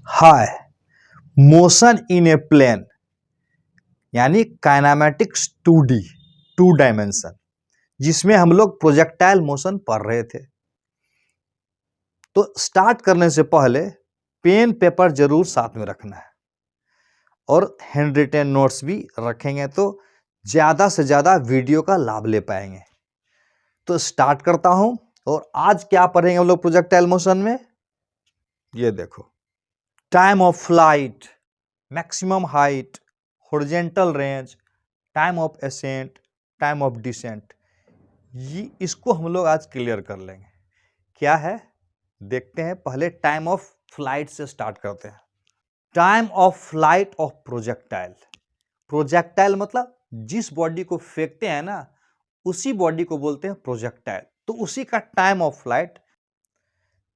Hi, motion in a plane यानी kinematics 2D, 2 dimension, जिसमें हम लोग प्रोजेक्टाइल मोशन पढ़ रहे थे। तो स्टार्ट करने से पहले पेन पेपर जरूर साथ में रखना है और हैंड रिटन नोट्स भी रखेंगे तो ज्यादा से ज्यादा वीडियो का लाभ ले पाएंगे। तो स्टार्ट करता हूं। और आज क्या पढ़ेंगे हम लोग प्रोजेक्टाइल मोशन में? ये देखो, time of flight, maximum height, horizontal range, time of ascent, time of descent, ये इसको हम लोग आज क्लियर कर लेंगे। क्या है देखते हैं। पहले टाइम ऑफ फ्लाइट से स्टार्ट करते हैं। Time of flight of projectile. Projectile मतलब जिस बॉडी को फेंकते हैं ना, उसी बॉडी को बोलते हैं प्रोजेक्टाइल। तो उसी का टाइम ऑफ फ्लाइट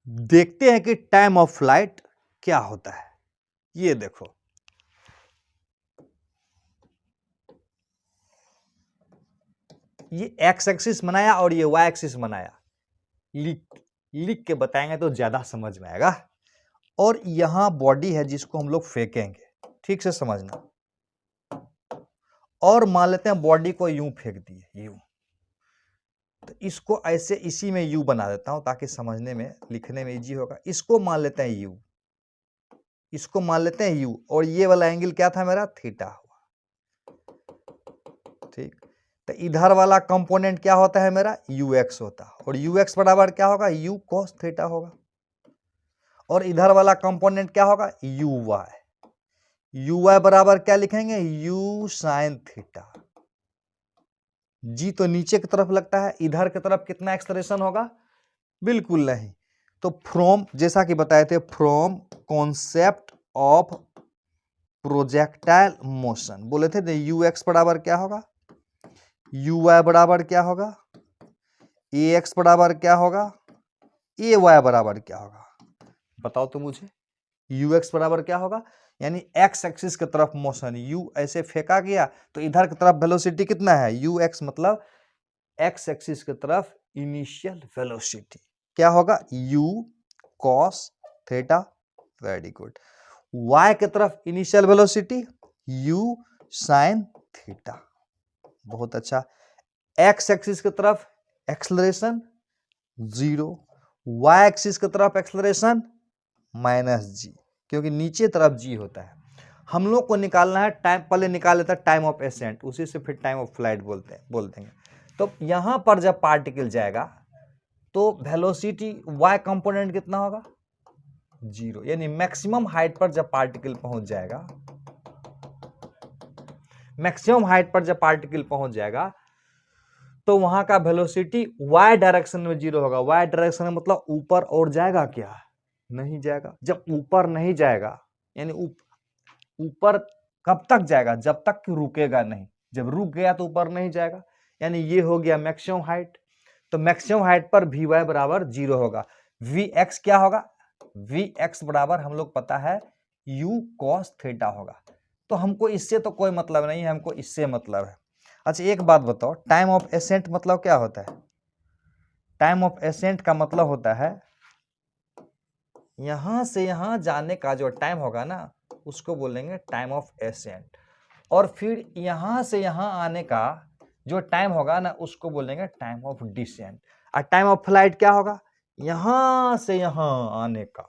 देखते हैं कि टाइम ऑफ फ्लाइट क्या होता है। ये देखो, ये एक्स एक्सिस बनाया और ये वाई एक्सिस बनाया। लिख लिख के बताएंगे तो ज्यादा समझ में आएगा। और यहां बॉडी है जिसको हम लोग फेंकेंगे, ठीक से समझना। और मान लेते हैं बॉडी को यूं फेंक दिए, यूं। तो इसको ऐसे इसी में यू बना देता हूं ताकि समझने में लिखने में इजी होगा। इसको मान लेते हैं यू, इसको मान लेते हैं यू, और ये वाला एंगल क्या था मेरा? थीटा हुआ। ठीक, तो इधर वाला कंपोनेंट क्या होता है मेरा? यू एक्स होता है। और यू एक्स बराबर क्या होगा? यू कॉस थीटा होगा। और इधर वाला कंपोनेंट क्या होगा? यू वाई बराबर क्या लिखेंगे? You sine theta. जी तो नीचे की तरफ लगता है, इधर की तरफ कितना एक्सलेरेशन होगा? बिल्कुल नहीं। तो फ्रॉम, जैसा कि बताए थे, from concept of projectile motion बोले थे, यू एक्स बराबर क्या होगा? यू वाई बराबर क्या होगा? ए एक्स बराबर क्या होगा? ए वाई बराबर क्या होगा? बताओ तो मुझे। यू एक्स बराबर क्या होगा? यानी एक्स एक्सिस की तरफ मोशन, यू ऐसे फेंका गया तो इधर की तरफ वेलोसिटी कितना है? यू एक्स मतलब एक्स एक्सिस की तरफ इनिशियल वेलोसिटी क्या होगा? U cos theta. Very good. Y की तरफ initial velocity u sine theta. बहुत अच्छा। एक्स एक्सिस की तरफ एक्सलरेशन 0, वाई एक्सिस की तरफ एक्सलरेशन -g, क्योंकि नीचे तरफ g होता है। हम लोग को निकालना है टाइम, पहले निकाल लेता है टाइम ऑफ एसेंट, उसी से फिर टाइम ऑफ फ्लाइट बोल देंगे। तो यहां पर जब पार्टिकल जाएगा तो वेलोसिटी y कंपोनेंट कितना होगा? 0। यानी मैक्सिमम हाइट पर जब पार्टिकल पहुंच जाएगा, मैक्सिमम हाइट पर जब पार्टिकल पहुंच जाएगा तो वहां का वेलोसिटी y डायरेक्शन में 0 होगा। y डायरेक्शन में मतलब ऊपर और जाएगा क्या? नहीं जाएगा। जब ऊपर नहीं जाएगा यानी ऊपर कब तक जाएगा? जब तक कि रुकेगा नहीं। जब रुक गया तो ऊपर नहीं जाएगा। यानी ये हो गया मैक्सिमम हाइट। तो मैक्सिमम हाइट पर वी वाई बराबर 0 होगा। वी एक्स क्या होगा? वी एक्स बराबर हम लोग पता है यू कॉस थीटा होगा। तो हमको इससे तो कोई मतलब नहीं है, हमको इससे मतलब है। अच्छा एक बात बताओ, टाइम ऑफ एसेंट मतलब क्या होता है? टाइम ऑफ एसेंट का मतलब होता है यहां से यहां जाने का जो टाइम होगा ना, उसको बोलेंगे टाइम ऑफ एसेंट। और फिर यहां से यहां आने का जो टाइम होगा ना, उसको बोलेंगे टाइम ऑफ डिसेंट। और टाइम ऑफ फ्लाइट क्या होगा? यहां से यहां आने का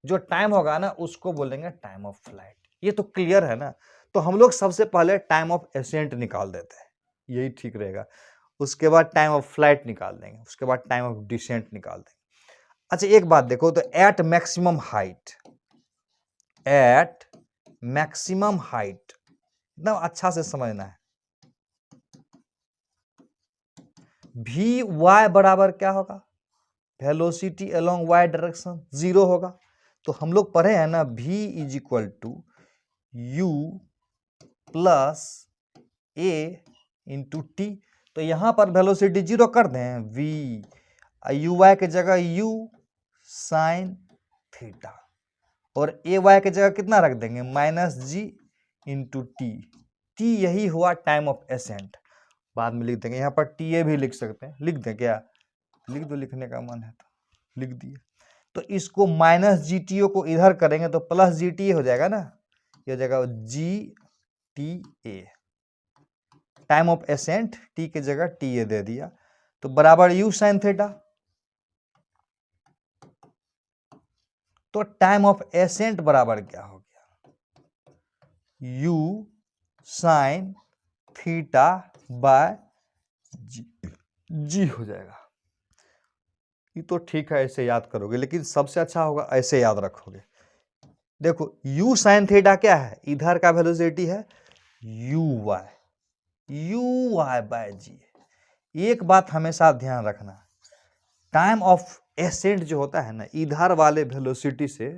जो टाइम होगा ना, उसको बोलेंगे टाइम ऑफ फ्लाइट। ये तो क्लियर है ना। तो हम लोग सबसे पहले टाइम ऑफ एसेंट निकाल देते हैं, यही ठीक रहेगा। उसके बाद टाइम ऑफ फ्लाइट निकाल देंगे, उसके बाद टाइम ऑफ डिसेंट निकाल देंगे। अच्छा एक बात देखो, तो at maximum height, at maximum height एकदम अच्छा से समझना है। वी वाई बराबर क्या होगा? वेलोसिटी अलोंग वाई डायरेक्शन 0 होगा। तो हम लोग पढ़े हैं ना, v is equal to u plus a into t. तो यहां पर वेलोसिटी 0 कर दें, v यू वाई की जगह यू साइन थीटा, और ए वाई की जगह कितना रख देंगे? -g into T. टी यही हुआ टाइम ऑफ एसेंट। बाद में लिख देंगे, यहाँ पर टी ए भी लिख सकते हैं। लिख दें क्या? लिख दो, लिखने का मन है तो लिख दिए। तो इसको माइनस जी टी ओ को इधर करेंगे तो प्लस जी टी ए हो जाएगा ना, ये हो जाएगा G T A, time of accent T की जगह टी ए दे दिया, तो बराबर यू साइन थीटा। तो टाइम ऑफ एसेंट बराबर क्या हो गया, यू साइन थीटा बाय जी हो जाएगा। ये तो ठीक है, ऐसे याद करोगे, लेकिन सबसे अच्छा होगा ऐसे याद रखोगे। देखो u साइन थीटा क्या है, इधर का वेलोसिटी है यू वाई बाय जी। एक बात हमेशा ध्यान रखना, टाइम ऑफ एसेंट जो होता है ना, इधर वाले वेलोसिटी से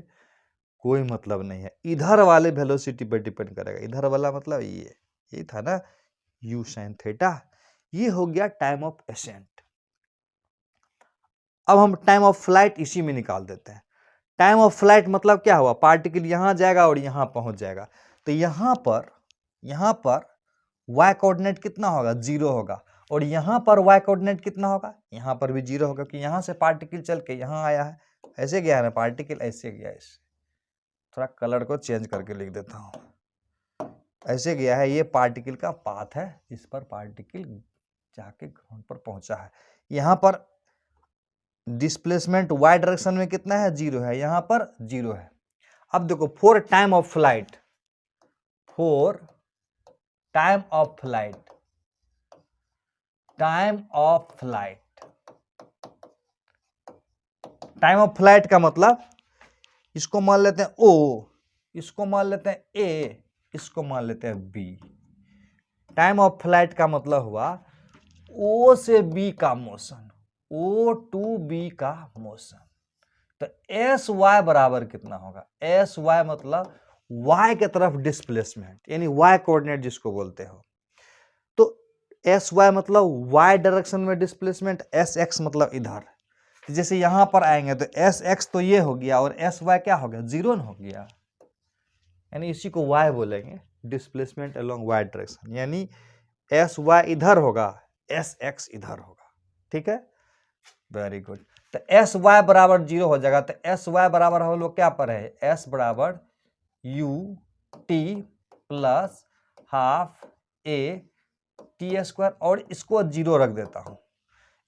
कोई मतलब नहीं है, इधर वाले वेलोसिटी पर डिपेंड करेगा। इधर वाला मतलब ये था ना u साइन थीटा, ये हो गया टाइम ऑफ एसेंट। अब हम टाइम ऑफ फ्लाइट इसी में निकाल देते हैं। टाइम ऑफ फ्लाइट मतलब क्या हुआ, पार्टिकल यहां जाएगा और यहां पहुंच जाएगा, तो यहां पर y कोऑर्डिनेट कितना होगा, 0 होगा, और यहां पर y कोऑर्डिनेट कितना होगा, यहां पर भी 0 होगा, कि यहां से पार्टिकल चल के यहां आया है, ऐसे गया है ना पार्टिकल, ऐसे गया है। थोड़ा कलर को चेंज करके लिख देता हूं, ऐसे गया है, ये पार्टिकल का पाथ है, इस पर पार्टिकल जाके ग्राउंड पर पहुंचा है। यहां पर डिस्प्लेसमेंट y डायरेक्शन में कितना है, 0 है, यहां पर 0 है। अब देखो for time of flight, time of flight का मतलब, इसको मान लेते हैं O, इसको मान लेते हैं A, इसको मान लेते हैं B। टाइम ऑफ फ्लाइट का मतलब हुआ O से B का मोशन, O टू B का मोशन। तो एस वाई बराबर कितना होगा, एस वाई मतलब y के तरफ डिस्प्लेसमेंट, यानी y कोऑर्डिनेट जिसको बोलते हो। तो एस वाई मतलब y डायरेक्शन में डिस्प्लेसमेंट, एस एक्स मतलब इधर। तो जैसे यहां पर आएंगे तो एस एक्स तो ये हो गया, और एस वाई क्या हो गया, 0 हो गया, यानी इसी को y बोलेंगे, डिस्प्लेसमेंट अलोंग y डायरेक्शन, यानी एस वाई इधर होगा, एस एक्स इधर होगा। ठीक है, वेरी गुड। तो एस वाई बराबर 0 हो जाएगा, तो एस वाई बराबर हम लोग क्या पर है, एस बराबर u t plus half a t square, और इसको 0 रख देता हूं।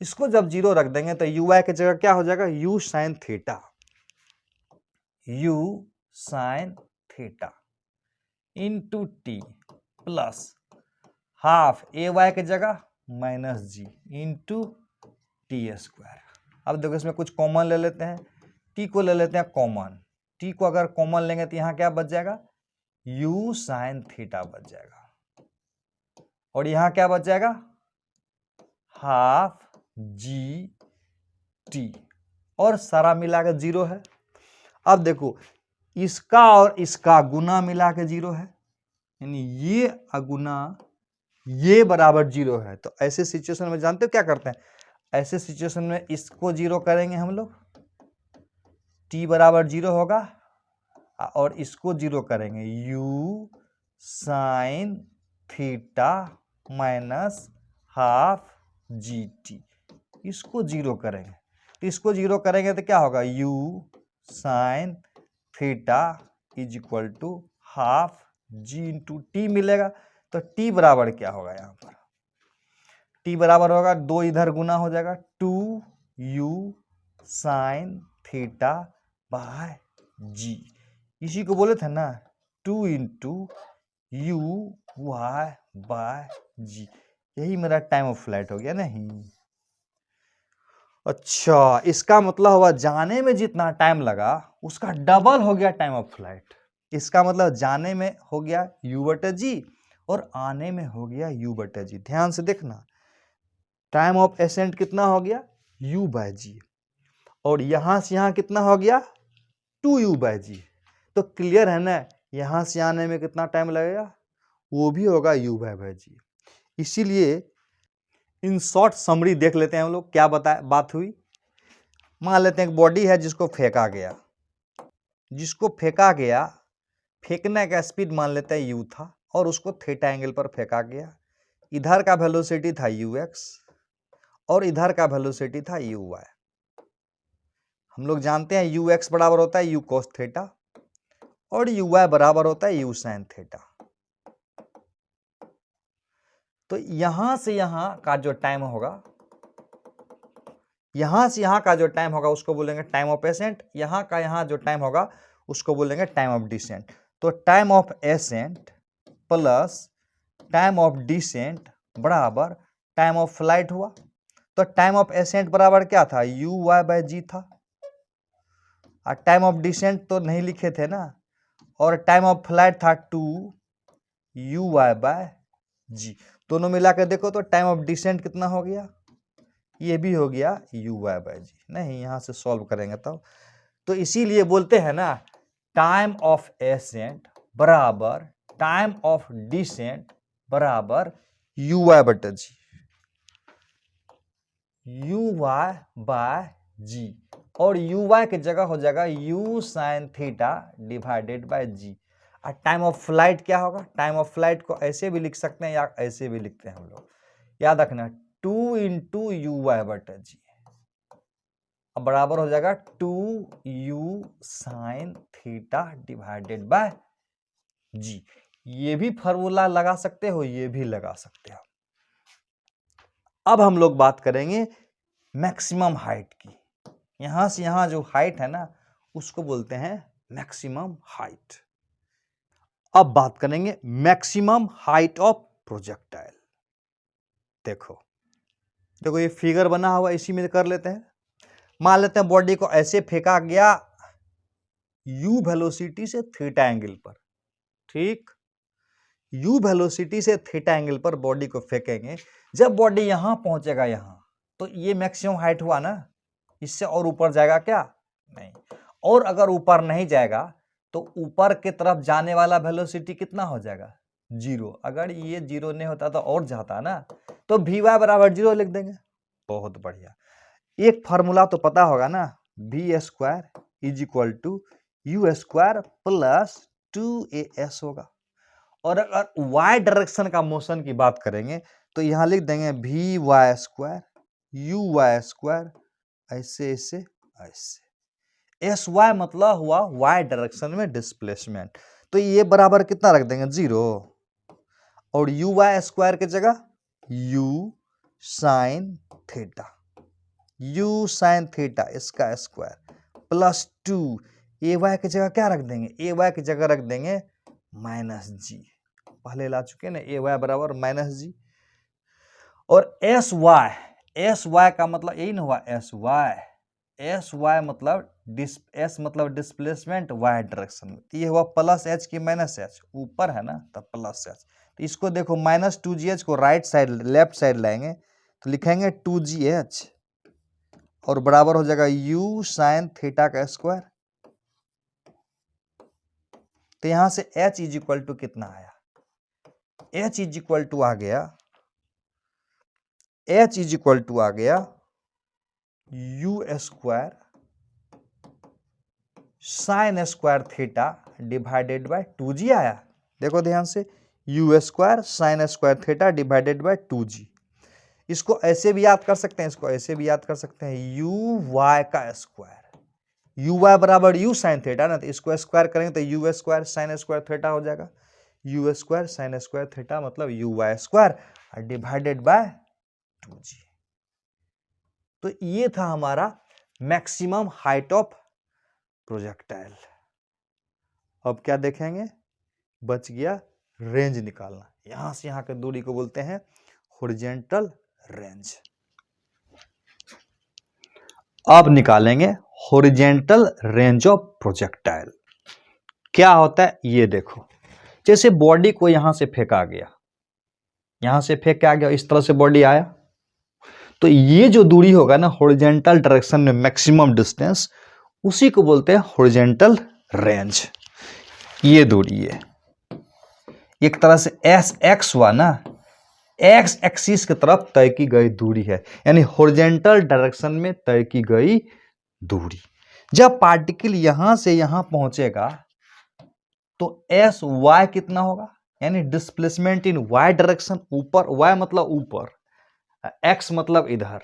इसको जब 0 रख देंगे तो यू वाई की जगह क्या हो जाएगा, u sine theta, u sine theta into t plus half a y की जगह minus g into t square. अब देखो इसमें कुछ कॉमन ले लेते हैं, टी को ले लेते हैं कॉमन, टी को अगर कॉमन लेंगे तो यहां क्या बच जाएगा, यू साइन थीटा बच जाएगा, और यहां क्या बच जाएगा, हाफ जी टी, और सारा मिला के 0 है। अब देखो इसका और इसका गुना मिला के 0 है, यानी ये अगुना ये बराबर 0 है। तो ऐसे सिचुएशन में जानते हो क्या करते हैं, ऐसे सिचुएशन में इसको 0 करेंगे हम लोग, t बराबर 0 होगा, और इसको 0 करेंगे, u sine theta minus half G T, इसको 0 करेंगे, तो इसको 0 करेंगे तो क्या होगा, u sine theta is equal to half g into t मिलेगा। तो t बराबर क्या होगा, यहां पर t बराबर होगा, 2 इधर गुना हो जाएगा, 2u साइन थीटा बाय जी, इसी को बोले थे ना 2 इंटू यू वाई बाय जी, यही मेरा टाइम ऑफ फ्लाइट हो गया नहीं। अच्छा, इसका मतलब हुआ जाने में जितना टाइम लगा उसका डबल हो गया टाइम ऑफ फ्लाइट। इसका मतलब जाने में हो गया u बटे जी, और आने में हो गया u बटे जी। ध्यान से देखना, टाइम ऑफ एसेंट कितना हो गया, u बाय जी, और यहां से यहां कितना हो गया, 2u बाय जी। तो क्लियर है ना, यहां से आने में कितना टाइम लगेगा, वो भी होगा u बाय जी। इसीलिए इन शॉर्ट समरी देख लेते हैं हम लोग, क्या बात हुई। मान लेते हैं एक बॉडी है जिसको फेंका गया, फेंकने का स्पीड मान लेते हैं u था, और उसको थीटा एंगल पर फेंका गया। इधर का वेलोसिटी था ux, और इधर का वेलोसिटी था uy। हम लोग जानते हैं यू एक्स बराबर होता है यू कोस थीटा और यू वाई बराबर होता है यू साइन थीटा। तो यहां से यहां का जो टाइम होगा, यहां से यहां का जो टाइम होगा उसको बोलेंगे टाइम ऑफ एसेंट, यहां का यहां जो टाइम होगा उसको बोलेंगे टाइम ऑफ डिसेंट। तो time of ascent plus time of descent बराबर टाइम ऑफ फ्लाइट हुआ। तो टाइम ऑफ एसेंट बराबर क्या था, यू वाई बाय जी था, और टाइम ऑफ डिसेंट तो नहीं लिखे थे ना, और टाइम ऑफ फ्लाइट था 2 यू वाई बाय जी। दोनों मिला कर देखो तो टाइम ऑफ डिसेंट कितना हो गया, ये भी हो गया यू वाई बाय जी। नहीं, यहां से सॉल्व करेंगे तब। तो इसीलिए बोलते हैं ना टाइम ऑफ एसेंट बराबर टाइम ऑफ डिसेंट बराबर यू वाई बटा g, u y by g, और यू वाई की जगह हो जाएगा u sine theta divided by g. और टाइम ऑफ फ्लाइट क्या होगा, टाइम ऑफ फ्लाइट को ऐसे भी लिख सकते हैं या ऐसे भी लिखते हैं हम लोग, याद रखना 2 इंटू यू वाई बटा जी, अब बराबर हो जाएगा 2 u sine theta divided by g. ये भी फॉर्मूला लगा सकते हो, ये भी लगा सकते हो। अब हम लोग बात करेंगे मैक्सिमम हाइट की। यहां से यहां जो हाइट है ना उसको बोलते हैं मैक्सिमम हाइट। अब बात करेंगे मैक्सिमम हाइट ऑफ प्रोजेक्टाइल। देखो देखो ये फिगर बना हुआ, इसी में कर लेते हैं। मान लेते हैं बॉडी को ऐसे फेंका गया u वेलोसिटी से थीटा एंगल पर, ठीक, u वेलोसिटी से थीटा एंगल पर बॉडी को फेंकेंगे। जब बॉडी यहां पहुंचेगा यहां, तो ये मैक्सिमम हाइट हुआ ना, इससे और ऊपर जाएगा क्या, नहीं। और अगर ऊपर नहीं जाएगा तो ऊपर की तरफ जाने वाला वेलोसिटी कितना हो जाएगा, 0। अगर ये 0 नहीं होता तो और जाता ना, तो वी वाई बराबर 0 लिख देंगे। बहुत बढ़िया। एक फार्मूला तो पता होगा ना, v square is equal to u square plus 2as होगा। और अगर y डायरेक्शन का मोशन की बात करेंगे तो यहां लिख देंगे v y square u y square, ऐसे ऐसे ऐसे। एस वाई मतलब हुआ y डायरेक्शन में डिस्प्लेसमेंट, तो ये बराबर कितना रख देंगे 0, और यू वाई स्क्वायर की जगह u sine theta, u sine theta इसका स्क्वायर प्लस 2 ए वाई की जगह क्या रख देंगे, ए वाई की जगह रख देंगे माइनस जी। पहले ला चुके ना, ए वाई बराबर माइनस जी। और एस वाई का मतलब यही ना हुआ एस वाई मतलब एस मतलब डिस्प्लेसमेंट वाई डायरेक्शन में, ये हुआ प्लस एच की माइनस एच, ऊपर है ना तब प्लस एच। तो इसको देखो माइनस 2gh को राइट साइड लेफ्ट साइड लाएंगे तो लिखेंगे 2gh और बराबर हो जाएगा u साइन थीटा का स्क्वायर। तो यहां से h इज इक्वल टू कितना आया, h इज इक्वल टू आ गया you square sine square theta divided by 2g आया। देखो ध्यान से, you square sine square theta divided by 2g। इसको ऐसे भी याद कर सकते हैं, इसको ऐसे भी याद कर सकते हैं, यू वाई का स्क्वायर, यू वाई बराबर यू साइन थीटा ना, तो इसको स्क्वायर करेंगे तो u square sine square theta हो जाएगा, u square sine square theta मतलब u y square divided by 2g। तो ये था हमारा मैक्सिमम हाइट ऑफ प्रोजेक्टाइल। अब क्या देखेंगे, बच गया रेंज निकालना। यहां से यहां की दूरी को बोलते हैं हॉरिजॉन्टल रेंज। अब निकालेंगे हॉरिजॉन्टल रेंज ऑफ प्रोजेक्टाइल। क्या होता है ये देखो, जैसे बॉडी को यहां से फेंका गया, यहां से फेंक के आ गया, इस तरह से बॉडी आया, तो ये जो दूरी होगा ना हॉरिजॉन्टल डायरेक्शन में मैक्सिमम डिस्टेंस, उसी को बोलते हैं हॉरिजॉन्टल रेंज। ये दूरी है एक तरह से एस एक्स हुआ ना, एक्स एक्सिस की तरफ तय की गई दूरी है, यानी हॉरिजॉन्टल डायरेक्शन में तय की गई दूरी। जब पार्टिकल यहां से यहां पहुंचेगा तो एस वाई कितना होगा, यानी डिस्प्लेसमेंट इन वाई डायरेक्शन, ऊपर, वाई मतलब ऊपर, एक्स मतलब इधर,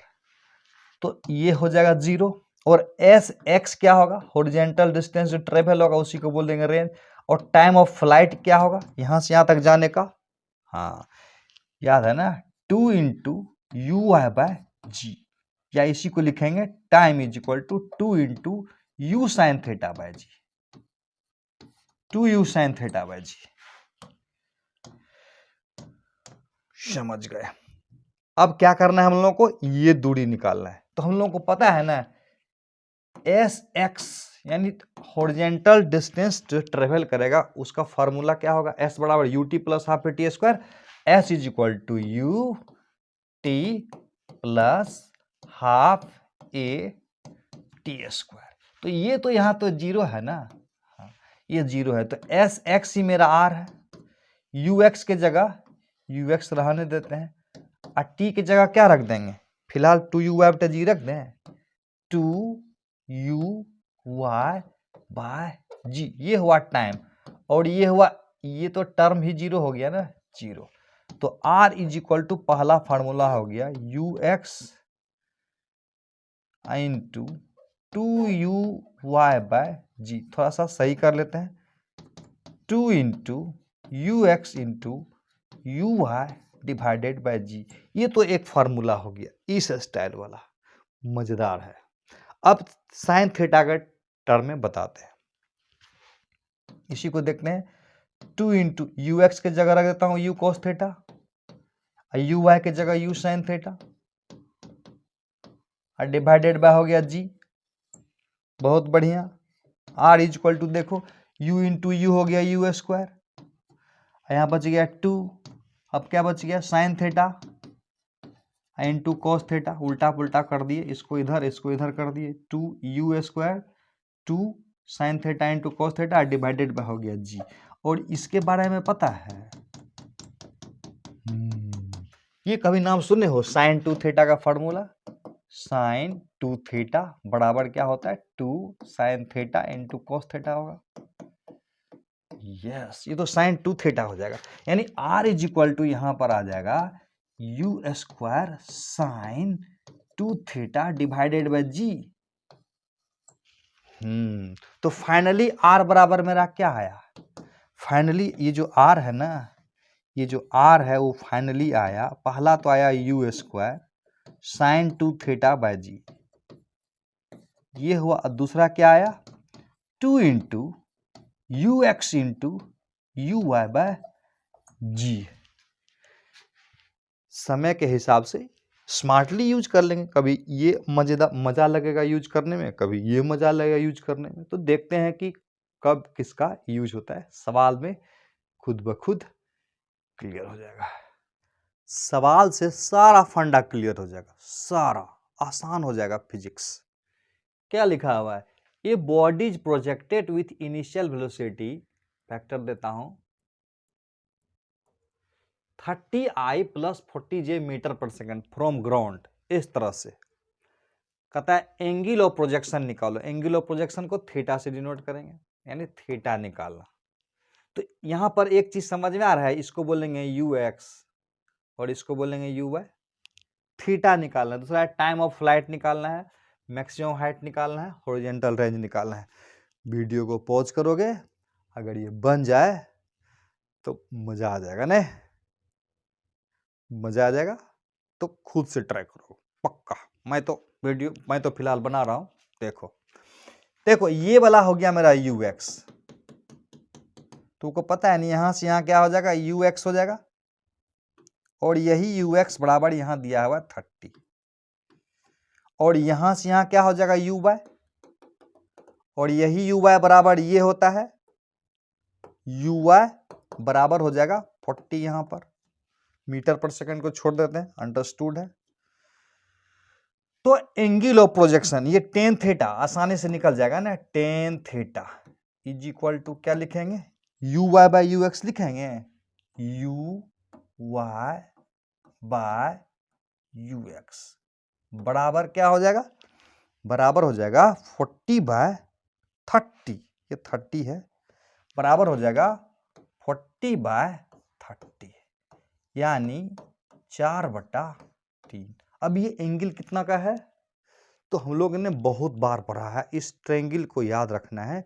तो ये हो जाएगा 0 और एस एक्स क्या होगा, हॉरिजॉन्टल डिस्टेंस जो ट्रेवल होगा उसी को बोल देंगे रेंज। और टाइम ऑफ फ्लाइट क्या होगा यहां से यहां तक जाने का, हाँ याद है ना, 2 into u I by g, या इसी को लिखेंगे time is equal to 2 into u sine theta by g, 2 u sine theta by g. समझ गए। अब क्या करना है हम लोगों को, ये दूरी निकालना है। तो हम लोगों को पता है ना एस एक्स यानी हॉरिजॉन्टल डिस्टेंस जो ट्रेवल करेगा उसका फॉर्मूला क्या होगा, एस बराबर u t plus half a t square, s is equal to u t plus half a t square. तो ये तो यहां तो जीरो है ना, हाँ, ये जीरो है, तो एस एक्स ही मेरा आर है, यू एक्स के जगह यू एक्स रहने देते हैं, और टी की जगह क्या रख देंगे, फिलहाल 2u वाई जी रख दें, 2u वाई बाय जी, ये हुआ टाइम, और ये हुआ, ये तो टर्म ही जीरो हो गया ना, जीरो। तो r इज इक्वल टू पहला फार्मूला हो गया u x into 2u y by g, थोड़ा सा सही कर लेते हैं, 2 into u x into u y divided by g. ये तो एक फार्मूला हो गया इस स्टाइल वाला, मजेदार है। अब साइन थीटा का टर्म में बताते हैं, इसी को देखते हैं, 2 इंटू यू एक्स के जगह रख देता हूं u cos theta, u y के जगह यू साइन थीटा, और डिवाइडेड बाय हो गया जी, बहुत बढ़िया। आर इज इक्वल टू देखो यू इंटू यू हो गया यू स्क्वायर, यहां बच गया 2, अब क्या बच गया sign theta into cos theta, उल्टा पुल्टा कर दिए, इसको इधर कर दिए, 2u square 2 sign theta into cos theta divided by हो गया जी। और इसके बारे में पता है, ये कभी नाम सुने हो, साइन 2 थीटा का फॉर्मूला, साइन 2 थीटा बराबर क्या होता है 2 sign theta into cos theta होगा, यस, ये तो साइन 2 थीटा हो जाएगा, यानी r इज इक्वल टू यहां पर आ जाएगा u square sine 2 theta divided by g. तो फाइनली r बराबर मेरा क्या आया, फाइनली ये जो r है ना, ये जो r है वो फाइनली आया, पहला तो आया u square sine 2 theta by g, ये हुआ, दूसरा क्या आया 2 into u x into u y by g. समय के हिसाब से स्मार्टली यूज कर लेंगे, कभी ये मजा लगेगा यूज करने में, कभी ये मजा लगेगा यूज करने में, तो देखते हैं कि कब किसका यूज होता है, सवाल में खुद ब खुद क्लियर हो जाएगा, सवाल से सारा फंडा क्लियर हो जाएगा, सारा आसान हो जाएगा फिजिक्स। क्या लिखा हुआ है, a body is projected with initial velocity, factor देता हूं 30i प्लस 40j मीटर पर सेकंड फ्रॉम ग्राउंड, इस तरह से कहता है एंगल ऑफ प्रोजेक्शन निकालो, एंगल ऑफ प्रोजेक्शन को थीटा से डिनोट करेंगे, यानी थीटा निकालना। तो यहां पर एक चीज समझ में आ रहा है, इसको बोलेंगे यू एक्स और इसको बोलेंगे यू वाई, थीटा निकालना है, दूसरा टाइम ऑफ फ्लाइट निकालना है, मैक्सिमम हाइट निकालना है, हॉरिजॉन्टल रेंज निकालना है। वीडियो को पॉज करोगे, अगर ये बन जाए तो मजा आ जाएगा ना, मजा आ जाएगा, तो खुद से ट्राई करो पक्का, मैं तो फिलहाल बना रहा हूं, देखो देखो ये वाला हो गया मेरा यू एक्स, तुमको पता है नहीं, यहां से यहां क्या हो जाएगा यू एक्स हो जाएगा, और यही यू एक्स बराबर यहां दिया हुआ 30, और यहां से यहां क्या हो जाएगा यू वाई, और यही यू वाई बराबर ये होता है, यू वाई बराबर हो जाएगा 40, यहां पर मीटर पर सेकंड को छोड़ देते हैं, अंडरस्टूड है। तो एंगल ऑफ प्रोजेक्शन ये टेन थीटा आसानी से निकल जाएगा ना, tan theta is equal to क्या लिखेंगे, u y by u x लिखेंगे, u y by u x बराबर क्या हो जाएगा, बराबर हो जाएगा 40 बाय 30, ये 30 है, बराबर हो जाएगा 40 बाय 30, यानी 4/3। अब ये एंगल कितना का है, तो हम लोगों ने बहुत बार पढ़ा है, इस ट्रायंगल को याद रखना है,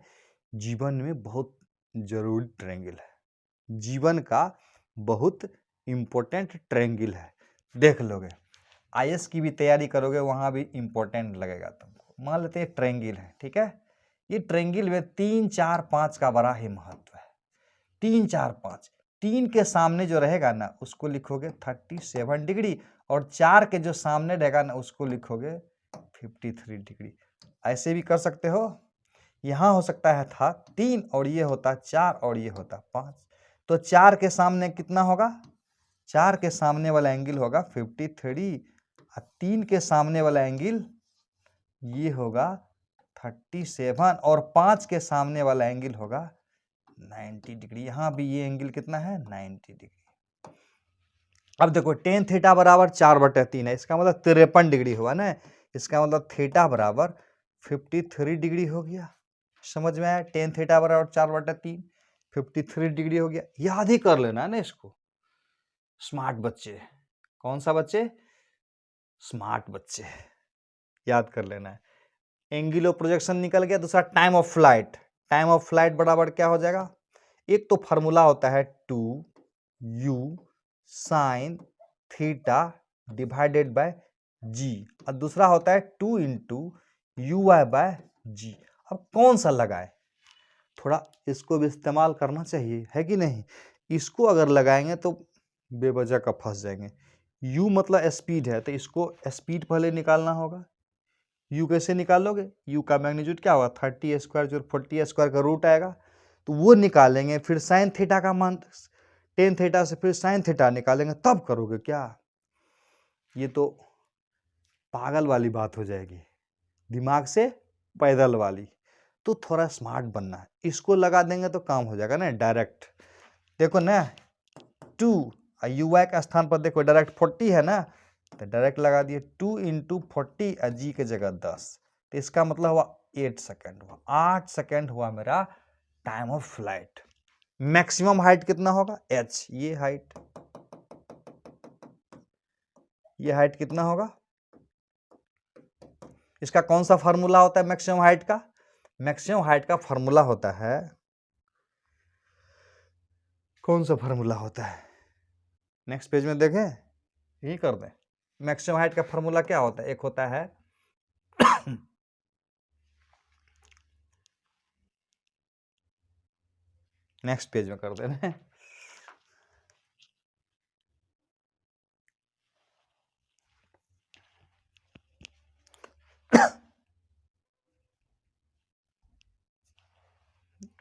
जीवन में बहुत जरूरी ट्रायंगल है, जीवन का बहुत इंपॉर्टेंट ट्रायंगल है। देख लोगे आईएएस की भी तैयारी करोगे वहां भी इंपॉर्टेंट लगेगा तुमको। मान लेते हैं ट्रायंगल है, ठीक है, ये ट्रायंगल में 3, 4, 5 का बड़ा ही महत्व है। 3, 4, 5, 3 के सामने जो रहेगा ना उसको लिखोगे 37 डिग्री, और 4 के जो सामने रहेगा ना उसको लिखोगे 53 डिग्री। ऐसे भी कर सकते हो, यहां हो सकता है था 3 और ये होता 4 और ये होता 5, तो 4 के सामने कितना होगा, 4 के सामने वाला एंगल होगा 53, और 3 के सामने वाला एंगल ये होगा 37, और 5 के सामने वाला एंगल होगा 90 डिग्री। यहां भी ये एंगल कितना है, 90 डिग्री। अब देखो टेन थीटा बराबर 4/3 है, इसका मतलब 53 डिग्री हुआ ना, इसका मतलब थीटा बराबर 53 डिग्री हो गया। समझ में आया, टेन थीटा बराबर 4/3, 53 डिग्री हो गया। याद ही कर लेना है ना इसको, स्मार्ट बच्चे। कौन सा बच्चे, स्मार्ट बच्चे, याद कर लेना है। एंगल ऑफ प्रोजेक्शन निकल गया। दूसरा time of flight, time of flight बराबर क्या हो जाएगा, एक तो फॉर्मूला होता है 2u sine theta divided by g, और दूसरा होता है 2 into u y by g. अब कौन सा लगाए, थोड़ा इसको भी इस्तेमाल करना चाहिए, है कि नहीं। इसको अगर लगाएंगे तो बेवजह का फंस जाएंगे। u मतलब स्पीड है, तो इसको स्पीड पहले निकालना होगा। u कैसे निकालोगे, u का मैग्नीट्यूड क्या होगा 30 स्क्वायर, जो 40 स्क्वायर का रूट आएगा, तो वो निकालेंगे। फिर साइन थीटा का मान, टेन थीटा से फिर साइन थीटा निकालेंगे, तब करोगे क्या। ये तो पागल वाली बात हो जाएगी, दिमाग से पैदल वाली। तो थोड़ा स्मार्ट बनना है, इसको लगा देंगे तो काम हो जाएगा ना डायरेक्ट। देखो ना 2 यू वाई का स्थान पर देखो डायरेक्ट 40 है ना, तो डायरेक्ट लगा दिए 2 इंटू 40 और जी के जगह 10, तो इसका मतलब हुआ 8 सेकेंड हुआ, 8 सेकेंड हुआ मेरा time of flight. Maximum height कितना होगा h, ये हाइट कितना होगा, इसका कौन सा फार्मूला होता है मैक्सिमम हाइट का, मैक्सिमम हाइट का फार्मूला होता है, कौन सा फार्मूला होता है, नेक्स्ट पेज में देखें, यही कर दें। मैक्सिमम हाइट का फार्मूला क्या होता है, एक होता है नेक्स्ट पेज में कर देना।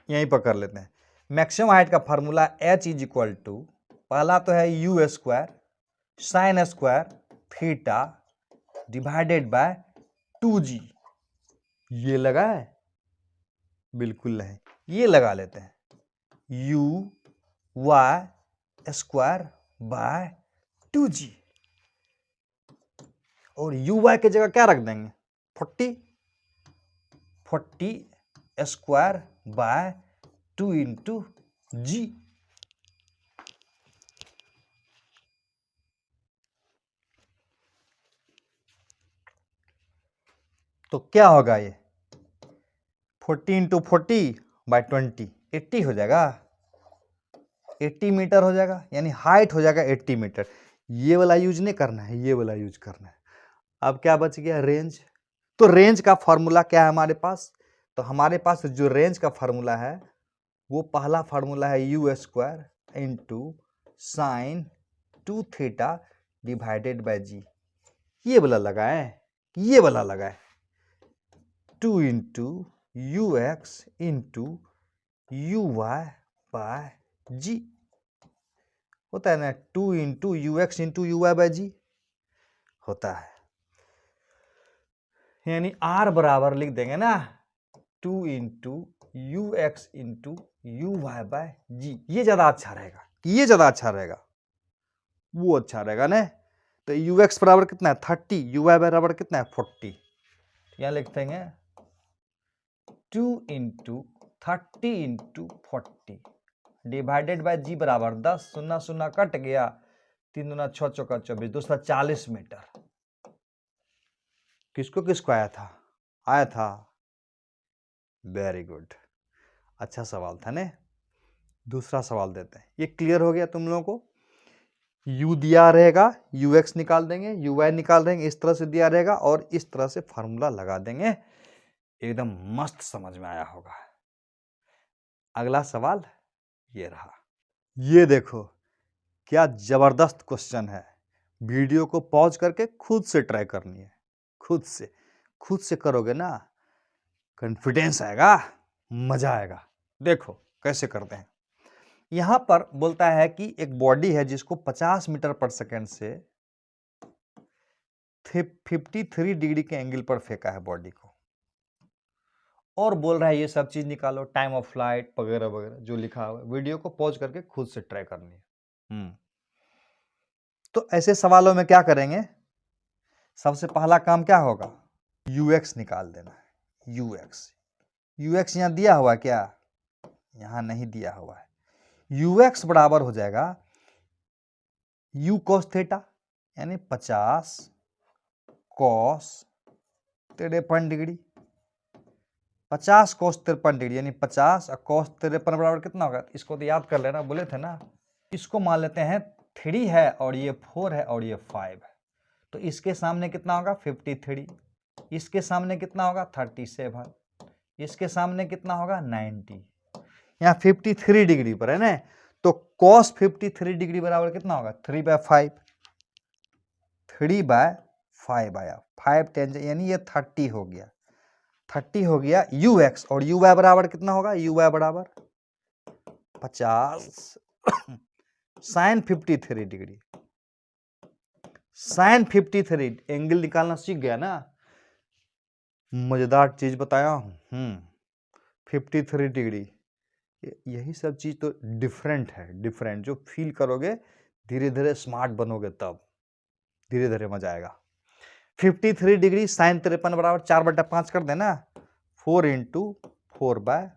यहीं पर कर लेते हैं। मैक्सिमम हाइट का formula h is equal to, पहला तो है u square sine square theta divided by 2g। ये लगा है, बिल्कुल नहीं, ये लगा लेते हैं u y square by 2g, और यू वाई की जगह क्या रख देंगे 40 स्क्वायर बाय 2 इंटू जी। तो क्या होगा ये 40 इंटू 40 बाय 20, 80 हो जाएगा, 80 मीटर हो जाएगा, यानी हाइट हो जाएगा 80 मीटर। ये वाला यूज नहीं करना है, ये वाला यूज करना है। अब क्या बच गया, रेंज। तो रेंज का फॉर्मूला क्या है हमारे पास, तो हमारे पास जो रेंज का फॉर्मूला है वो पहला फॉर्मूला है u square into sine 2 theta divided by g. ये वाला लगाए, ये वाला लगाए 2 into u x into u y by g, होता है ना 2 into u x into u y by g होता है, यानी आर बराबर लिख देंगे ना 2 into u x into u y by g. ये ज्यादा अच्छा रहेगा, ये ज्यादा अच्छा रहेगा, वो अच्छा रहेगा ना। तो यू एक्स बराबर कितना है 30, यू वाई बराबर कितना है 40, यहाँ लिख देंगे 2 इंटू 30 इंटू 40 डिवाइडेड बाय जी बराबर 10, 0 0 कट गया, 3 दूना 6 चौका 24, दूसरा 40 मीटर। किसको किसको आया था? आया था। वेरी गुड, अच्छा सवाल था ने। दूसरा सवाल देते हैं। ये क्लियर हो गया तुम लोगों को? u दिया रहेगा, ux निकाल देंगे, uy निकाल देंगे, इस तरह से दिया रहेगा और इस तरह से फार्मूला लगा देंगे। एकदम मस्त समझ में आया होगा। अगला सवाल ये रहा। ये देखो क्या जबरदस्त क्वेश्चन है। वीडियो को पॉज करके खुद से ट्राई करनी है। खुद से करोगे ना, कॉन्फिडेंस आएगा, मजा आएगा। देखो कैसे करते हैं। यहां पर बोलता है कि एक बॉडी है जिसको 50 मीटर पर सेकेंड से 53 डिग्री के एंगल पर फेंका है बॉडी को, और बोल रहा है ये सब चीज निकालो, टाइम ऑफ फ्लाइट वगैरह वगैरह जो लिखा हुआ है। वीडियो को पॉज करके खुद से ट्राई करनी है। तो ऐसे सवालों में क्या करेंगे? सबसे पहला काम क्या होगा? ux निकाल देना है। ux यहां दिया हुआ है क्या? यहां नहीं दिया हुआ है। ux बराबर हो जाएगा u cos थीटा, यानी 50 cos 53 डिग्री। 50 cos 53 डिग्री यानी 50 और cos 53 बराबर कितना होगा? इसको तो याद कर लेना, बोले थे ना। इसको मान लेते हैं 3 है और ये 4 है और ये 5 है। तो इसके सामने कितना होगा? 53। इसके सामने कितना होगा? 37। इसके सामने कितना होगा? 90। यहाँ 53 डिग्री पर है ना, तो cos 53 डिग्री बराबर कितना होगा? 3/5। 3/5 आया। 5 टेंजेंट यानी ये 30 हो गया। 30 हो गया ux, और uy बराबर कितना होगा? uy बराबर 50 sin 53 डिग्री। sin 53 एंगल निकालना सीख गया ना। मजेदार चीज बताया हूं। 53 डिग्री, यही सब चीज तो डिफरेंट है। डिफरेंट जो फील करोगे, धीरे धीरे स्मार्ट बनोगे, तब धीरे धीरे मजा आएगा। 53 डिग्री साइन 53 बराबर 4/5 कर देना। 4 × 4/5,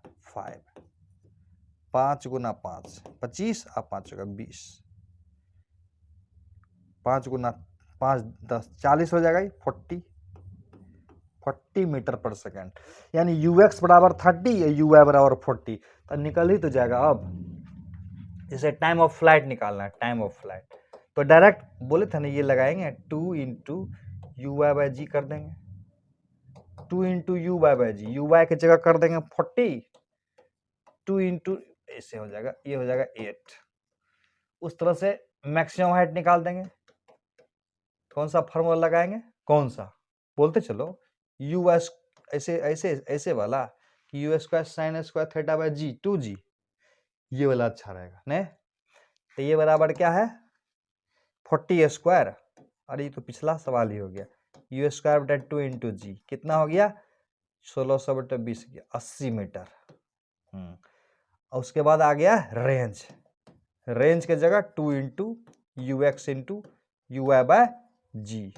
5 × 5 25 और 5 × 20, 5 × 5 10 40 हो जाएगा। 40 मीटर पर सेकेंड, यानी ux बराबर 30 या uy बराबर 40, तो निकल ही तो जाएगा। अब इसे टाइम ऑफ फ्लाइट निकालना है। टाइम ऑफ फ्लाइट तो डायरेक्ट बोले थे ना, ये लगाएंगे 2 × uy/g कर देंगे। 2 × uy/g, uy की जगह कर देंगे 40, 2 × ऐसे हो जाएगा, ये हो जाएगा 8। उस तरह से मैक्सिमम हाइट निकाल देंगे। कौन सा फॉर्मूला लगाएंगे? कौन सा बोलते चलो? u ऐसे ऐसे ऐसे वाला कि u² sin² θ/g 2g, ये वाला अच्छा रहेगा ने। तो ये बराबर क्या है? 40²। अरे ये तो पिछला सवाल ही हो गया। u² 2 × g कितना हो गया? 1600/20 गया, 80 मीटर। और उसके बाद आ गया रेंज। रेंज के जगह 2 × ux × uy/g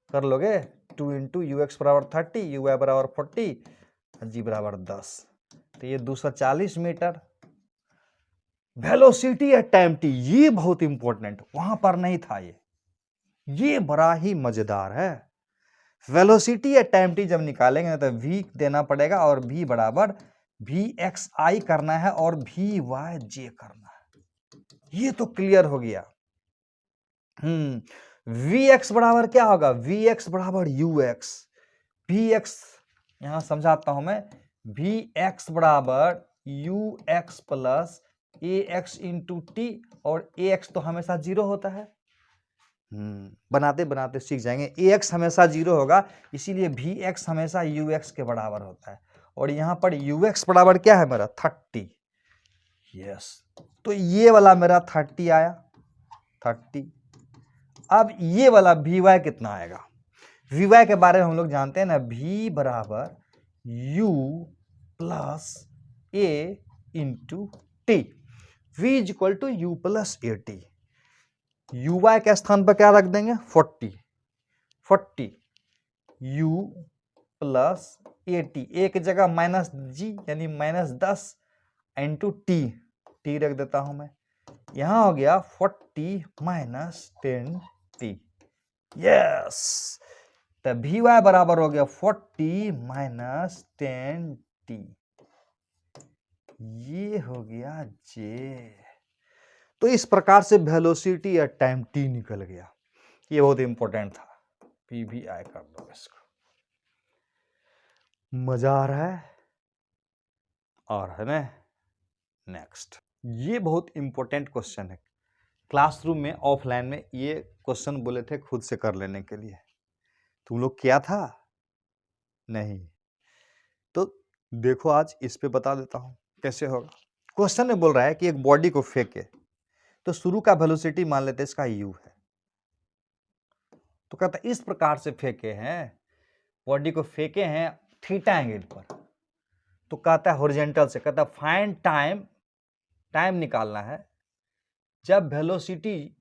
कर लोगे। 2 × ux बराबर 30, uy बराबर 40, g बराबर 10, तो ये 240 meter. Velocity at time t, ये बहुत इंपॉर्टेंट, वहां पर नहीं था ये बड़ा ही मजेदार है। वेलोसिटी एट टाइम t जब निकालेंगे तो v देना पड़ेगा, और v बराबर vxi करना है और vyj करना है। ये तो क्लियर हो गया। vx बराबर क्या होगा? vx बराबर ux। vx यहां समझाता हूं मैं। vx बराबर ux प्लस ax × t, और ax तो हमेशा 0 होता है। बनाते बनाते सीख जाएंगे। ax हमेशा 0 होगा, इसीलिए vx हमेशा ux के बराबर होता है। और यहां पर ux बराबर क्या है मेरा? 30। यस, तो ये वाला मेरा 30 आया। 30। अब ये वाला vy कितना आएगा? vy के बारे में हम लोग जानते हैं ना, v बराबर u plus a × t। v = u plus a t। uy के स्थान पर क्या रख देंगे? 40। 40 u plus a t, a की जगह -g यानी -10 × t रख देता हूं मैं। यहां हो गया 40 - 10t। यस, तो वी वाई बराबर हो गया 40 माइनस 10t, ये हो गया जे। तो इस प्रकार से वेलोसिटी या टाइम t निकल गया। ये बहुत इंपॉर्टेंट था, पी भी आई कर दो इसको। मजा आ रहा है? और है ना। नेक्स्ट, ये बहुत इंपॉर्टेंट क्वेश्चन है। क्लासरूम में ऑफलाइन में ये क्वेश्चन बोले थे खुद से कर लेने के लिए, तुम लोग किया था नहीं? तो देखो आज इस पे बता देता हूं कैसे होगा। क्वेश्चन में बोल रहा है कि एक बॉडी को फेंके, तो शुरू का वेलोसिटी मान लेते हैं इसका u है। तो कहता है इस प्रकार से फेंके हैं, बॉडी को फेंके हैं थीटा एंगल पर। तो कहता है हॉरिजॉन्टल से, कहता है फाइंड टाइम निकालना है जब वेलोसिटी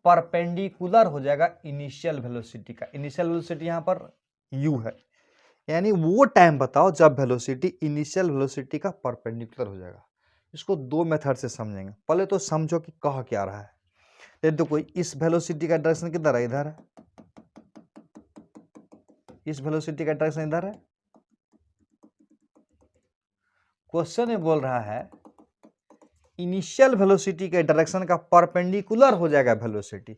परपेंडिकुलर हो जाएगा इनिशियल वेलोसिटी का। इनिशियल वेलोसिटी यहां पर u है, यानी वो टाइम बताओ जब वेलोसिटी इनिशियल वेलोसिटी का परपेंडिकुलर हो जाएगा। इसको दो मेथड से समझेंगे। पहले तो समझो कि कह क्या रहा है। देखो इस वेलोसिटी का डायरेक्शन किधर है? इधर है। इस वेलोसिटी का डायरेक्शन इधर है। क्वेश्चन में बोल रहा है इनिशियल वेलोसिटी के डायरेक्शन का परपेंडिकुलर हो जाएगा वेलोसिटी।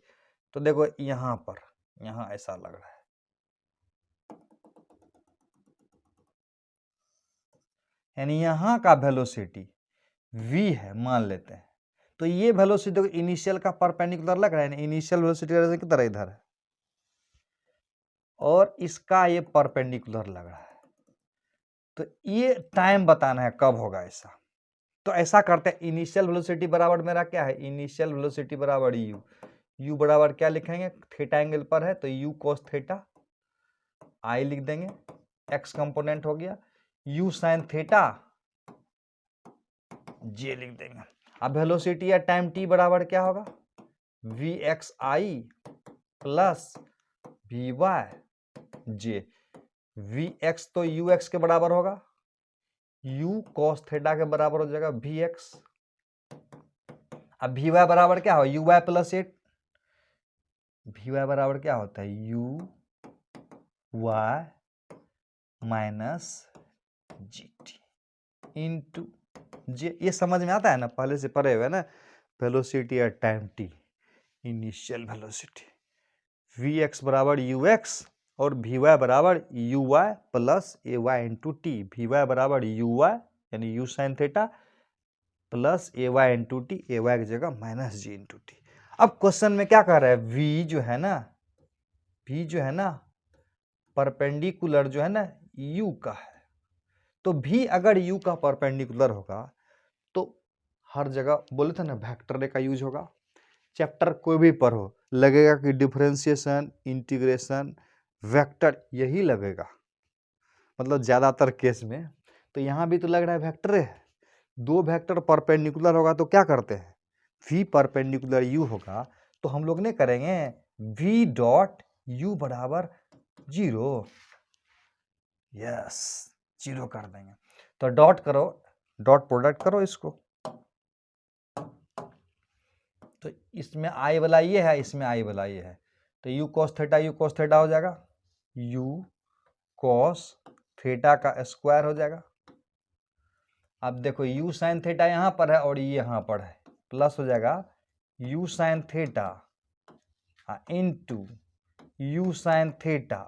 तो देखो यहां पर, यहां ऐसा लग रहा है, यानी यहां का वेलोसिटी v है मान लेते हैं। तो ये वेलोसिटी इनिशियल का परपेंडिकुलर लग रहा है, इनिशियल वेलोसिटी की तरह इधर है, और इसका ये परपेंडिकुलर लग रहा है। तो ये टाइम बताना है कब होगा ऐसा। तो ऐसा करते हैं, इनिशियल वेलोसिटी बराबर मेरा क्या है? इनिशियल वेलोसिटी बराबर u बराबर क्या लिखेंगे? थीटा एंगल पर है तो u cos थीटा, i लिख देंगे, x कंपोनेंट हो गया, u sin थीटा j लिख देंगे। अब वेलोसिटी या टाइम t बराबर क्या होगा? vxi plus vy j। vx तो ux के बराबर होगा, u cos थीटा के बराबर हो जाएगा vx। अब vy बराबर क्या हो? uy plus 8। vy बराबर क्या होता है? u y minus g t into j. ये समझ में आता है ना, पहले से पढ़े हुए ना। Velocity at time t, initial velocity, v x बराबर यू एक्स और वी वाई बराबर u y plus a y into t. V y बराबर यू वाई यानी u sine theta plus a y into t, a y की जगह minus g into t. अब question में क्या कह रहा है? वी जो है ना परपेंडिकुलर जो है ना u का है। तो v अगर u का परपेंडिकुलर होगा तो हर जगह बोले थे ना वेक्टर का यूज होगा। चैप्टर कोई भी पढ़ो लगेगा कि डिफरेंशिएशन, इंटीग्रेशन, वेक्टर यही लगेगा, मतलब ज्यादातर केस में। तो यहां भी तो लग रहा है वेक्टर है। दो वेक्टर परपेंडिकुलर होगा तो क्या करते हैं? v परपेंडिकुलर u होगा तो हम लोग ने करेंगे v डॉट u बराबर 0। यस, 0 कर देंगे। तो डॉट करो, डॉट प्रोडक्ट करो इसको। तो इसमें आई वाला ये है, इसमें आई वाला ये है, तो u cos थीटा हो जाएगा, u cos थीटा का स्क्वायर हो जाएगा। अब देखो u sin थीटा यहां पर है और ये यहां पर है, प्लस हो जाएगा u sin theta into u sin theta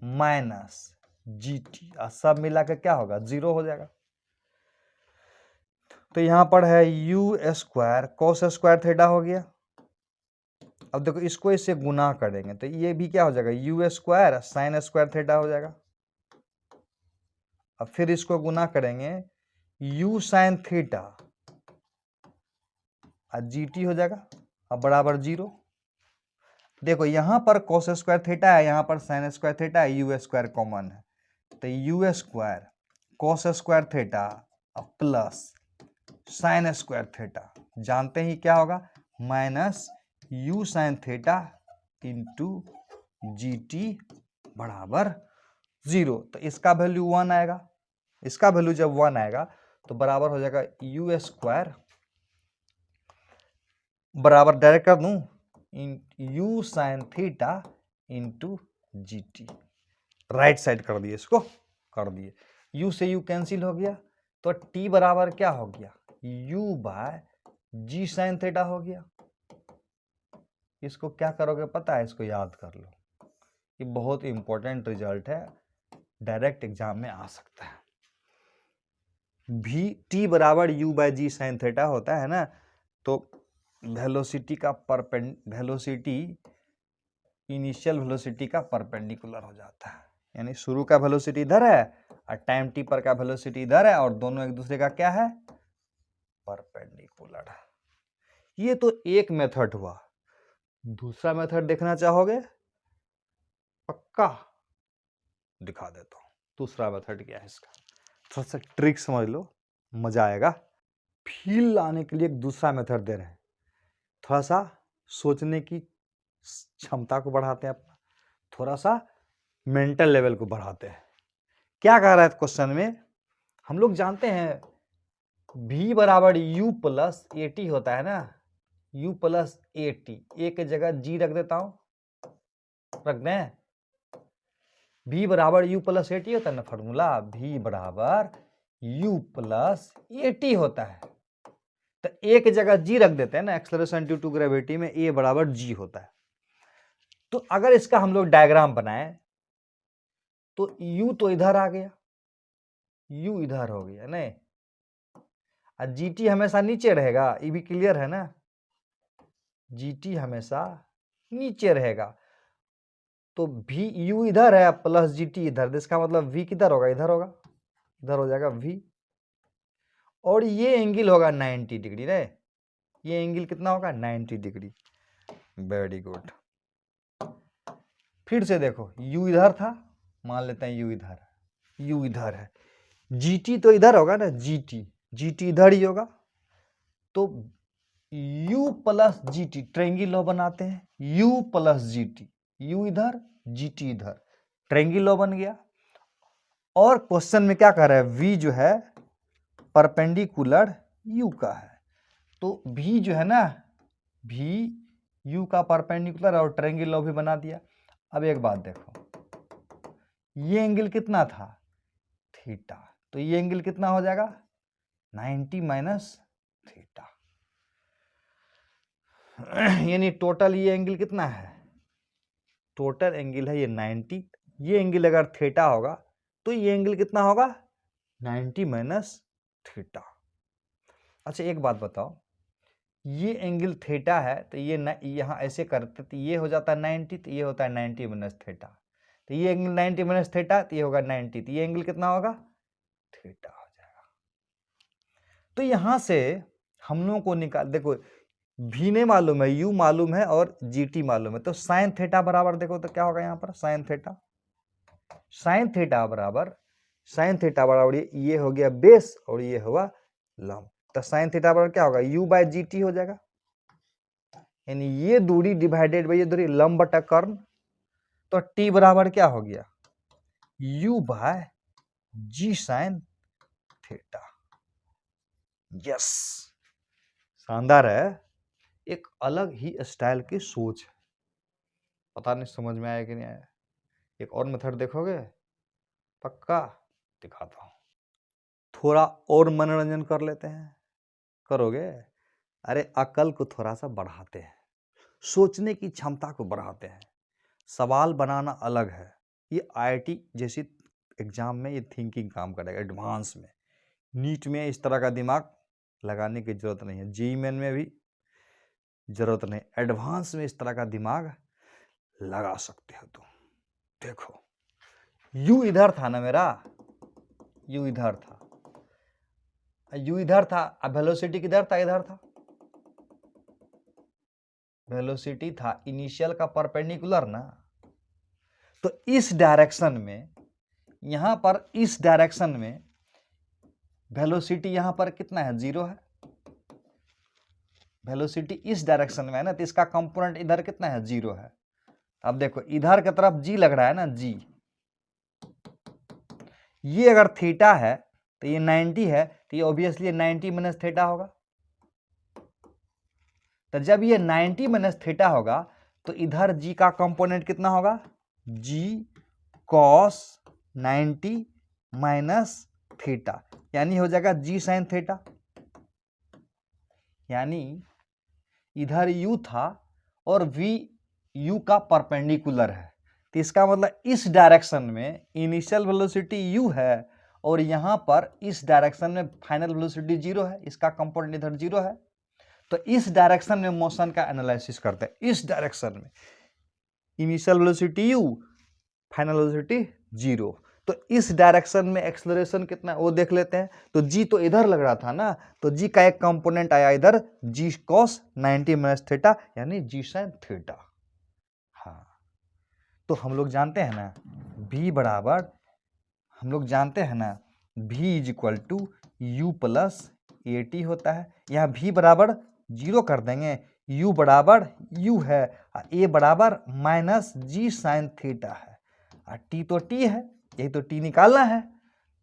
minus g T, सब मिला के क्या होगा? 0 हो जाएगा। तो यहां पर है u square cos square theta हो गया। अब देखो इसको इससे गुना करेंगे तो ये भी क्या हो जाएगा? u square sine square theta हो जाएगा। अब फिर इसको गुना करेंगे u sine theta G T हो जाएगा, अब बराबर 0। देखो यहां पर cos स्क्वायर थीटा है, यहां पर साइन स्क्वायर थीटा है, u स्क्वायर कॉमन है, तो u square cos square theta plus sign square theta, जानते ही क्या होगा? Minus u sine theta into G T बराबर 0। तो इसका वैल्यू 1 आएगा, इसका वैल्यू जब 1 आएगा तो बराबर हो जाएगा u स्क्वायर बराबर डायरेक्ट कर दूं u sine theta into G T, right side कर दिए, इसको कर दिए, u से u कैंसिल हो गया, तो t बराबर क्या हो गया, u by g sine theta हो गया। इसको क्या करोगे पता है, इसको याद कर लो, ये बहुत इंपॉर्टेंट रिजल्ट है, डायरेक्ट एग्जाम में आ सकता है। भी टी बराबर u by g sine theta होता है ना, तो वेलोसिटी का वेलोसिटी इनिशियल वेलोसिटी का परपेंडिकुलर हो जाता है, यानी शुरू का वेलोसिटी इधर है और टाइम टी पर का वेलोसिटी इधर है, और दोनों एक दूसरे का क्या है, परपेंडिकुलर। ये तो एक मेथड हुआ। दूसरा मेथड देखना चाहोगे, पक्का दिखा देता हूं। दूसरा मेथड क्या है इसका, थोड़ा सा ट्रिक समझ लो, मजा आएगा। फील लाने के लिए एक दूसरा मेथड दे रहे हैं, थोड़ा सा सोचने की क्षमता को बढ़ाते हैं, अपना थोड़ा सा मेंटल लेवल को बढ़ाते हैं। क्या कह रहा है क्वेश्चन में, हम लोग जानते हैं v बराबर u प्लस ए टी होता है ना, u प्लस ए टी, ए के जगह g रख देता हूं, रख दें, v बराबर u प्लस ए टी होता है ना फॉर्मूला, v बराबर u प्लस ए टी होता है, तो ए की जगह g रख देते हैं ना, एक्सेलरेशन ड्यू टू ग्रेविटी में a बराबर g होता है। तो अगर इसका हम लोग डायग्राम बनाए तो u तो इधर आ गया, u इधर हो गया नहीं, और gt हमेशा नीचे रहेगा, ये भी क्लियर है ना, gt हमेशा नीचे रहेगा, तो v u इधर है प्लस gt इधर, तो इसका मतलब v किधर होगा, इधर होगा, इधर हो जाएगा v, और ये एंगल होगा 90 डिग्री रे, ये एंगल कितना होगा 90 डिग्री। Very good. फिर से देखो, u इधर था, मान लेते हैं u इधर, u इधर है, gt तो इधर होगा ना, gt इधर ही होगा, तो u plus G T, triangle law बनाते हैं, u plus G T, u इधर gt इधर, ट्रायंगल लॉ बन गया। और क्वेश्चन में क्या कह रहा है, v जो है परपेंडिकुलर u का है, तो v जो है ना, v u का परपेंडिकुलर, और ट्रायंगल लॉ भी बना दिया। अब एक बात देखो, ये एंगल कितना था, थीटा, तो ये एंगल कितना हो जाएगा 90 माइनस थीटा, यानी टोटल ये एंगल कितना है, टोटल एंगल है ये 90, ये एंगल अगर थीटा होगा तो ये एंगल कितना होगा 90 माइनस थीटा। अच्छा एक बात बताओ, ये एंगल थीटा है, तो ये यहाँ ऐसे करते तो ये हो जाता है 90, तो ये होता है 90 माइनस थीटा, तो ये एंगल 90 माइनस थीटा, तो ये होगा 90, तो ये एंगल कितना होगा थीटा हो जाएगा। तो यहां से हम लोगों को निकाल, देखो v ने मालूम है, u मालूम है और gt मालूम है, तो साइन थीटा बराबर देखो तो क्या होगा यहाँ पर, साइन थीटा, साइन थीटा बराबर ये हो गया बेस और ये होगा लंब, तो साइन थीटा बराबर क्या होगा, u बाय जी टी हो जाएगा, यानी ये दूरी डिवाइडेड बाय ये दूरी, लंब बटा कर्ण, तो t बराबर क्या हो गया, u by g sine theta. Yes, शानदार है, एक अलग ही स्टाइल की सोच है, पता नहीं समझ में आया कि नहीं आया। एक और मेथड देखोगे, पक्का दिखाता हूं, थोड़ा और मनोरंजन कर लेते हैं, करोगे, अरे अकल को थोड़ा सा बढ़ाते हैं, सोचने की क्षमता को बढ़ाते हैं, सवाल बनाना अलग है, ये आईआईटी जैसी एग्जाम में ये थिंकिंग काम करेगा, एडवांस में, नीट में इस तरह का दिमाग लगाने की जरूरत नहीं है, जेईई मेन में भी जरूरत नहीं, एडवांस में इस तरह का दिमाग लगा सकते हो तुम। देखो u इधर था ना मेरा, u इधर था, u इधर था, अब वेलोसिटी किधर था, इधर था, वेलोसिटी था इनिशियल का परपेंडिकुलर ना, तो इस डायरेक्शन में, यहां पर इस डायरेक्शन में वेलोसिटी यहां पर कितना है, 0 है, वेलोसिटी इस डायरेक्शन में है ना, तो इसका कंपोनेंट इधर कितना है, 0 है। अब देखो इधर की तरफ g लग रहा है ना, g, ये अगर थीटा है तो ये 90 है, तो ये ऑब्वियसली 90 माइनस थीटा होगा, तो जब ये 90 माइनस थीटा होगा तो इधर g का कंपोनेंट कितना होगा जी कॉस 90 माइनस थीटा, यानी हो जाएगा जी साइन थीटा। यानी इधर u था और v u का परपेंडिकुलर है, तो इसका मतलब इस डायरेक्शन में इनिशियल वेलोसिटी u है और यहां पर इस डायरेक्शन में फाइनल वेलोसिटी 0 है, इसका कंपोनेंट इधर 0 है। तो इस डायरेक्शन में मोशन का एनालिसिस करते हैं। इस डायरेक्शन में initial velocity u, final velocity 0, तो इस डायरेक्शन में एक्सेलरेशन कितना है वो देख लेते हैं। तो g तो इधर लग रहा था ना, तो g का एक कंपोनेंट आया इधर g cos 90 माइनस थीटा, यानी g sin थीटा। हाँ, तो हम लोग जानते हैं ना v बराबर, हम लोग जानते हैं ना v is equal to u plus a t होता है। यहाँ v बराबर 0 कर देंगे, u बराबर u है, a बराबर माइनस जी साइन थीटा है, और t तो t है, यही तो t निकालना है।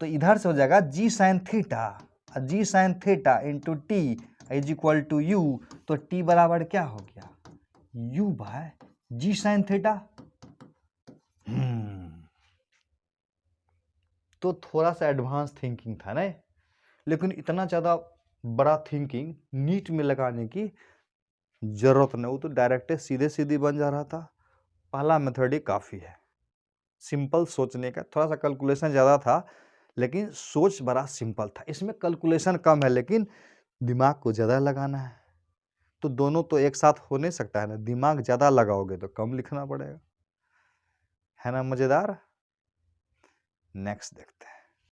तो इधर से हो जाएगा g sine theta, g sine theta into t is equal to u. तो t बराबर क्या हो गया, u by g sine theta. तो थोड़ा सा एडवांस थिंकिंग था ना, लेकिन इतना ज़्यादा बड़ा थिंकिंग नीट में लगाने की जरूरत नहीं, वो तो डायरेक्ट सीधे सीधे बन जा रहा था। पहला मेथड ही काफ़ी है सिंपल सोचने का, थोड़ा सा कैलकुलेशन ज़्यादा था लेकिन सोच बड़ा सिंपल था। इसमें कैलकुलेशन कम है लेकिन दिमाग को ज़्यादा लगाना है, तो दोनों तो एक साथ हो नहीं सकता है ना, दिमाग ज़्यादा लगाओगे तो कम लिखना पड़ेगा, है ना। मज़ेदार। नेक्स्ट देखते हैं।